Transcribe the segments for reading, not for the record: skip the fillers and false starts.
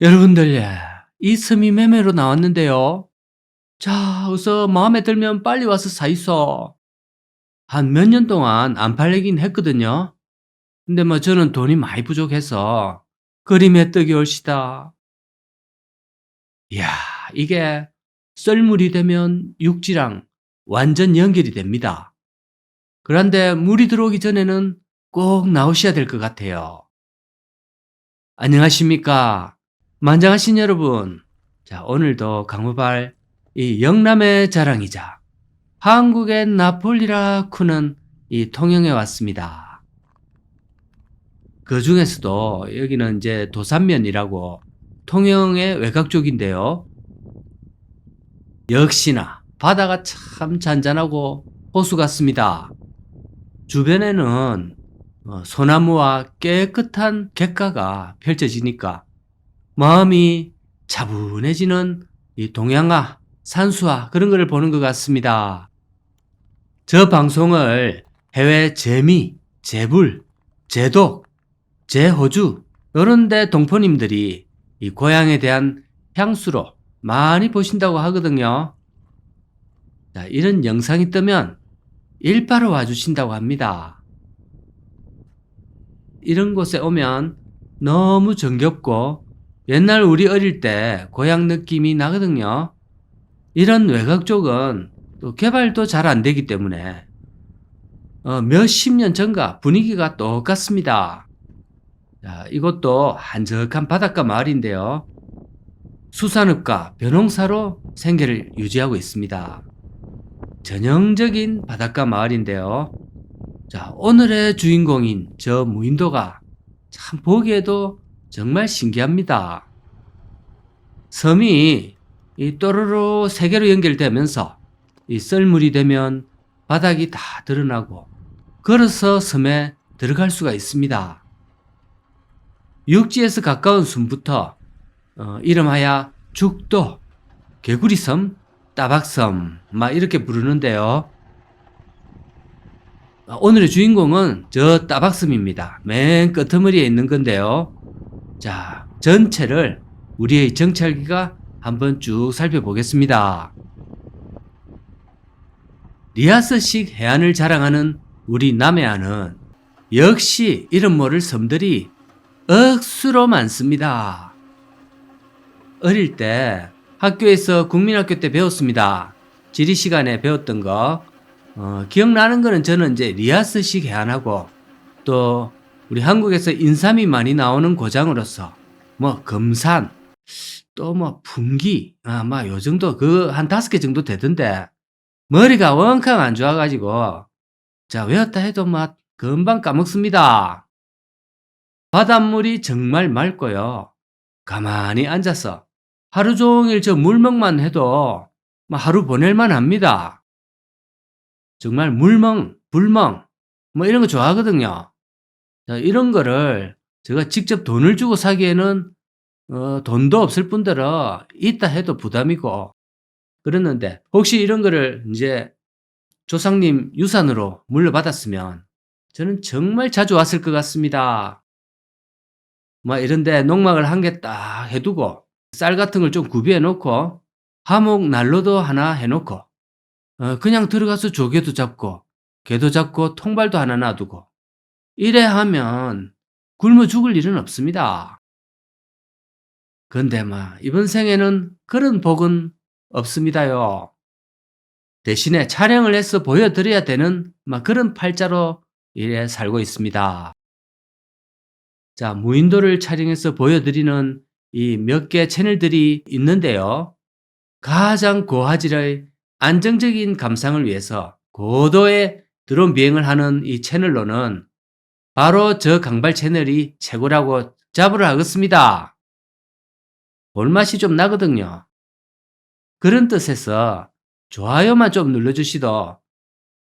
여러분들, 이 섬이 매매로 나왔는데요. 자, 어서 마음에 들면 빨리 와서 사이소. 한 몇 년 동안 안 팔리긴 했거든요. 근데 뭐 저는 돈이 많이 부족해서 그림의 떡이 올시다. 이야, 이게 썰물이 되면 육지랑 완전 연결이 됩니다. 그런데 물이 들어오기 전에는 꼭 나오셔야 될 것 같아요. 안녕하십니까. 만장하신 여러분. 자, 오늘도 강우발 이 영남의 자랑이자 한국의 나폴리라 쿠는 이 통영에 왔습니다. 그 중에서도 여기는 이제 도산면이라고 통영의 외곽 쪽인데요. 역시나 바다가 참 잔잔하고 호수 같습니다. 주변에는 소나무와 깨끗한 갯가가 펼쳐지니까 마음이 차분해지는 이 동양화, 산수화 그런 거를 보는 것 같습니다. 저 방송을 해외 재미, 재불, 재독, 재호주 이런 데 동포님들이 이 고향에 대한 향수로 많이 보신다고 하거든요. 자, 이런 영상이 뜨면 일바로 와주신다고 합니다. 이런 곳에 오면 너무 정겹고 옛날 우리 어릴 때 고향 느낌이 나거든요. 이런 외곽 쪽은 또 개발도 잘 안 되기 때문에 몇십 년 전과 분위기가 똑같습니다. 자, 이것도 한적한 바닷가 마을인데요. 수산업과 벼농사로 생계를 유지하고 있습니다. 전형적인 바닷가 마을인데요. 자, 오늘의 주인공인 저 무인도가 참 보기에도 정말 신기합니다. 섬이 이 또르르 세 개로 연결되면서 이 썰물이 되면 바닥이 다 드러나고 걸어서 섬에 들어갈 수가 있습니다. 육지에서 가까운 섬부터 이름하여 죽도, 개구리섬, 따박섬 막 이렇게 부르는데요. 오늘의 주인공은 저 따박섬입니다. 맨 끄트머리에 있는 건데요. 자, 전체를 우리의 정찰기가 한번 쭉 살펴보겠습니다. 리아스식 해안을 자랑하는 우리 남해안은 역시 이름 모를 섬들이 억수로 많습니다. 어릴 때 학교에서 국민학교 때 배웠습니다. 지리 시간에 배웠던 거 기억나는 거는 저는 이제 리아스식 해안하고 또 우리 한국에서 인삼이 많이 나오는 고장으로서 뭐 금산 또 뭐 풍기 아마 요 정도 그 한 5개 정도 되던데 머리가 원캉 안 좋아가지고 자 외웠다 해도 막 금방 까먹습니다. 바닷물이 정말 맑고요. 가만히 앉아서 하루 종일 저 물멍만 해도 막 하루 보낼만 합니다. 정말 물멍, 불멍 뭐 이런 거 좋아하거든요. 자, 이런 거를 제가 직접 돈을 주고 사기에는 돈도 없을 뿐더러 있다 해도 부담이고 그랬는데 혹시 이런 거를 이제 조상님 유산으로 물려받았으면 저는 정말 자주 왔을 것 같습니다. 뭐 이런데 농막을 한 개 딱 해두고 쌀 같은 걸 좀 구비해 놓고 하목 난로도 하나 해놓고 그냥 들어가서 조개도 잡고 게도 잡고 통발도 하나 놔두고 이래 하면 굶어 죽을 일은 없습니다. 근데 막 이번 생에는 그런 복은 없습니다요. 대신에 촬영을 해서 보여드려야 되는 막 그런 팔자로 이래 살고 있습니다. 자, 무인도를 촬영해서 보여드리는 이 몇 개 채널들이 있는데요. 가장 고화질의 안정적인 감상을 위해서 고도의 드론 비행을 하는 이 채널로는 바로 저 강발 채널이 최고라고 자부를 하겠습니다. 볼맛이 좀 나거든요. 그런 뜻에서 좋아요만 좀 눌러주시도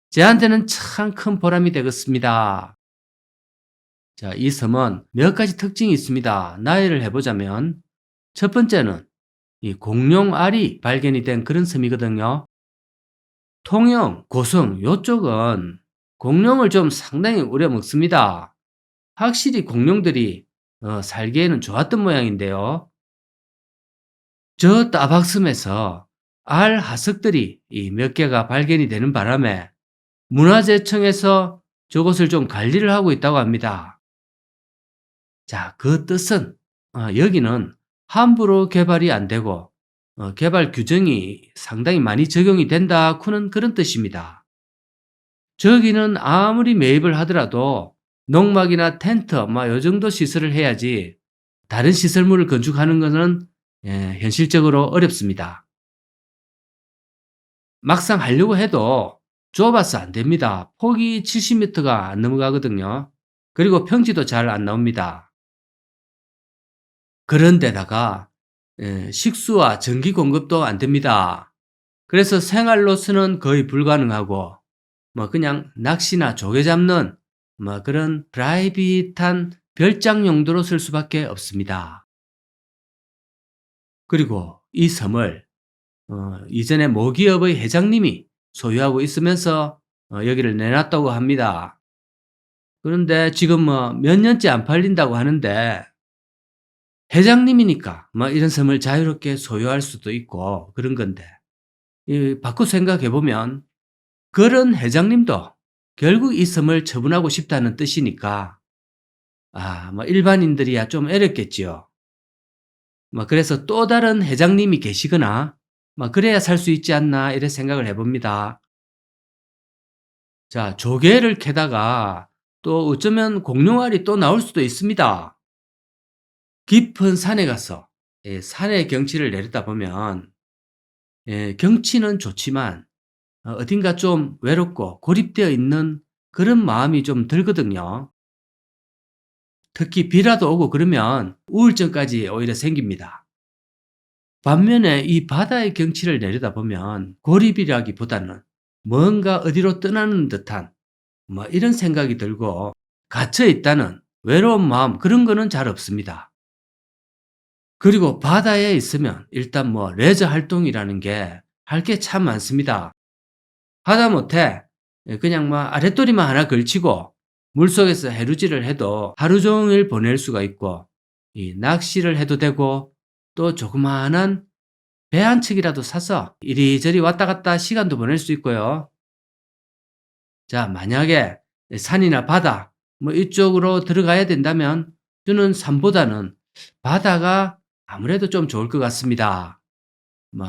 제한테는 참 큰 보람이 되겠습니다. 자, 이 섬은 몇 가지 특징이 있습니다. 나열을 해보자면 첫 번째는 이 공룡알이 발견이 된 그런 섬이거든요. 통영, 고성 요쪽은 공룡을 좀 상당히 우려먹습니다. 확실히 공룡들이 살기에는 좋았던 모양인데요. 저 따박섬에서 알 하석들이 이 몇 개가 발견이 되는 바람에 문화재청에서 저곳을 좀 관리를 하고 있다고 합니다. 자, 그 뜻은 여기는 함부로 개발이 안 되고 개발 규정이 상당히 많이 적용이 된다고는 그런 뜻입니다. 저기는 아무리 매입을 하더라도 농막이나 텐트 요 정도 시설을 해야지 다른 시설물을 건축하는 것은 현실적으로 어렵습니다. 막상 하려고 해도 좁아서 안 됩니다. 폭이 70m가 안 넘어가거든요. 그리고 평지도 잘 안 나옵니다. 그런데다가 식수와 전기 공급도 안 됩니다. 그래서 생활로서는 거의 불가능하고 그냥 낚시나 조개 잡는 그런 프라이빗한 별장 용도로 쓸 수밖에 없습니다. 그리고 이 섬을 이전에 모기업의 회장님이 소유하고 있으면서 여기를 내놨다고 합니다. 그런데 지금 몇 년째 안 팔린다고 하는데 회장님이니까 이런 섬을 자유롭게 소유할 수도 있고 그런 건데 바꿔 생각해 보면 그런 회장님도 결국 이 섬을 처분하고 싶다는 뜻이니까 일반인들이야 좀 애렸겠지요. 그래서 또 다른 회장님이 계시거나 그래야 살 수 있지 않나 이런 생각을 해봅니다. 자, 조개를 캐다가 또 어쩌면 공룡알이 또 나올 수도 있습니다. 깊은 산에 가서 산의 경치를 내렸다보면 경치는 좋지만 어딘가 좀 외롭고 고립되어 있는 그런 마음이 좀 들거든요. 특히 비라도 오고 그러면 우울증까지 오히려 생깁니다. 반면에 이 바다의 경치를 내려다보면 고립이라기보다는 뭔가 어디로 떠나는 듯한 이런 생각이 들고 갇혀 있다는 외로운 마음 그런 거는 잘 없습니다. 그리고 바다에 있으면 일단 레저 활동이라는 게 할 게 참 많습니다. 하다못해 그냥 아랫도리만 하나 걸치고 물속에서 해루질을 해도 하루 종일 보낼 수가 있고 이 낚시를 해도 되고 또 조그마한 배 한 척이라도 사서 이리저리 왔다 갔다 시간도 보낼 수 있고요. 자, 만약에 산이나 바다 이쪽으로 들어가야 된다면 저는 산보다는 바다가 아무래도 좀 좋을 것 같습니다.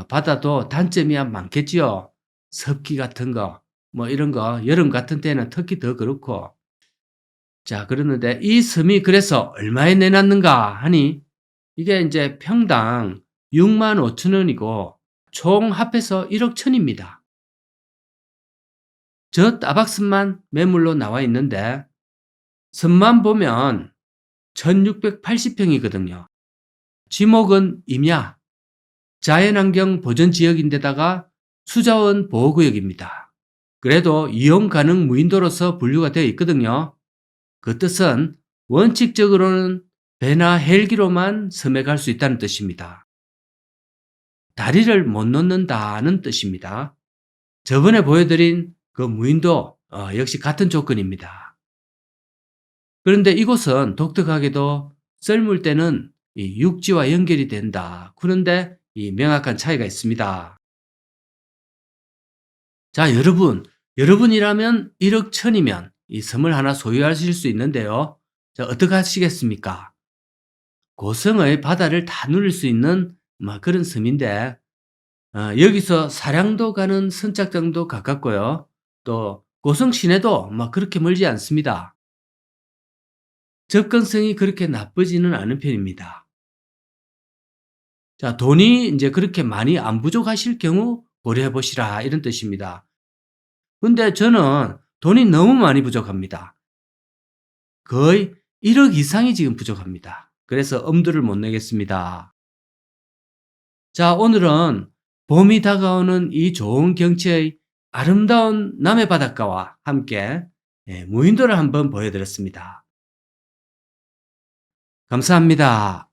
바다도 단점이 많겠지요. 습기 같은 거, 이런 거, 여름 같은 때는 특히 더 그렇고. 자, 그러는데 이 섬이 그래서 얼마에 내놨는가 하니 이게 이제 평당 65,000원이고 총 합해서 1억 1천입니다. 저 따박섬만 매물로 나와 있는데 섬만 보면 1680평이거든요. 지목은 임야, 자연환경 보전지역인데다가 수자원 보호구역입니다. 그래도 이용 가능 무인도로서 분류가 되어 있거든요. 그 뜻은 원칙적으로는 배나 헬기로만 섬에 갈 수 있다는 뜻입니다. 다리를 못 놓는다는 뜻입니다. 저번에 보여드린 그 무인도 역시 같은 조건입니다. 그런데 이곳은 독특하게도 썰물 때는 이 육지와 연결이 된다. 그런데 이 명확한 차이가 있습니다. 자, 여러분이라면 1억 1천이면 이 섬을 하나 소유하실 수 있는데요. 자, 어떻게 하시겠습니까? 고성의 바다를 다 누릴 수 있는 그런 섬인데 여기서 사량도 가는 선착장도 가깝고요. 또 고성 시내도 그렇게 멀지 않습니다. 접근성이 그렇게 나쁘지는 않은 편입니다. 자, 돈이 이제 그렇게 많이 안 부족하실 경우 고려해 보시라 이런 뜻입니다. 근데 저는 돈이 너무 많이 부족합니다. 거의 1억 이상이 지금 부족합니다. 그래서 엄두를 못 내겠습니다. 자, 오늘은 봄이 다가오는 이 좋은 경치의 아름다운 남해 바닷가와 함께 무인도를 한번 보여드렸습니다. 감사합니다.